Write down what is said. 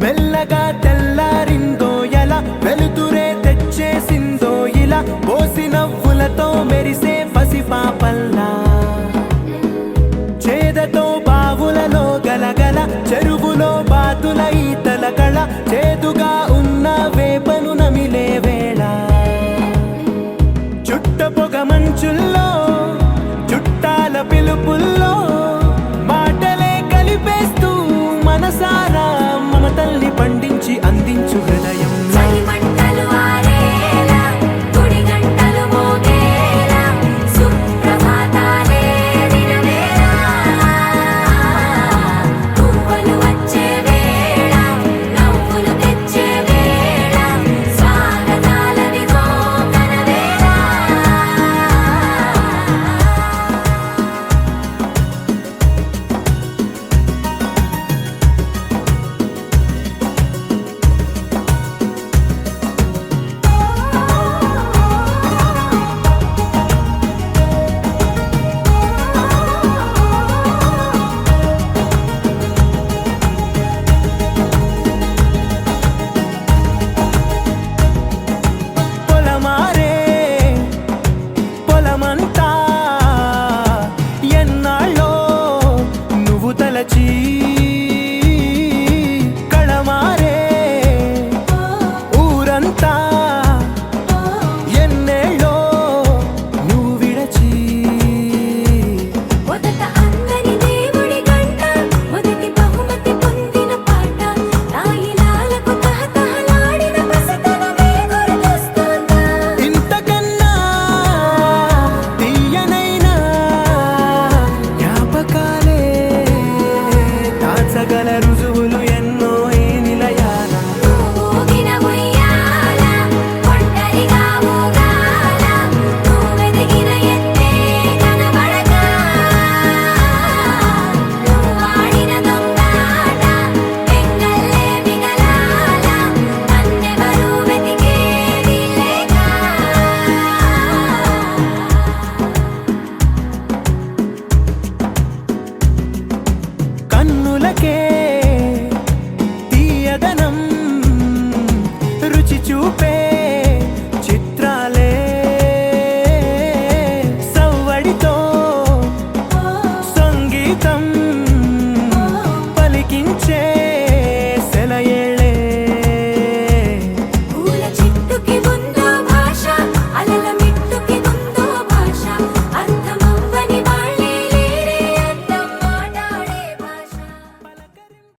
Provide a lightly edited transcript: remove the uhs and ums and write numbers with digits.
మెల్లగా తెల్లారిందో ఎలా వెలుతురే తెచ్చేసిందో ఇలా పోసి నవ్వులతో మెరిసే పసిపాపల్లా చేదతో బావులలో గలగల చెరువులో బాతుల ఈతల కళ చేదుగా ఉన్న వేపను నమిలే వేళ చుట్ట పొగ మంచుల్లో చుట్టాల పిలుపుల్లో మాటలే కలిపేస్తూ మనసారా మమతల్ని పండించి అందించు హృదయం కళమారే ఊరంతా ఎన్నేళ్ళో నువ్వు విడచి మొదట అందరి దేవుడి గంట మొదటి బహుమతి పొందిన పాట తాయిలాలకు తహతహలాడిన పసితనమే గుర్తొస్తుందా ఇంతకన్నా తీయనైనా జ్ఞాపకాలే దాచగల రుజువులు ఎన్నో ఈ నిలయాల ఊగిన ఉయ్యాల ఒంటరిగా ఊగాల నువ్వెదిగిన ఎత్తే కనబడక నువ్వాడిన దొంగాట పెంగల్లే మిగలాల నన్నెవరూ వెతికేది లేక కన్నులకే తీయదనం రుచి చూపే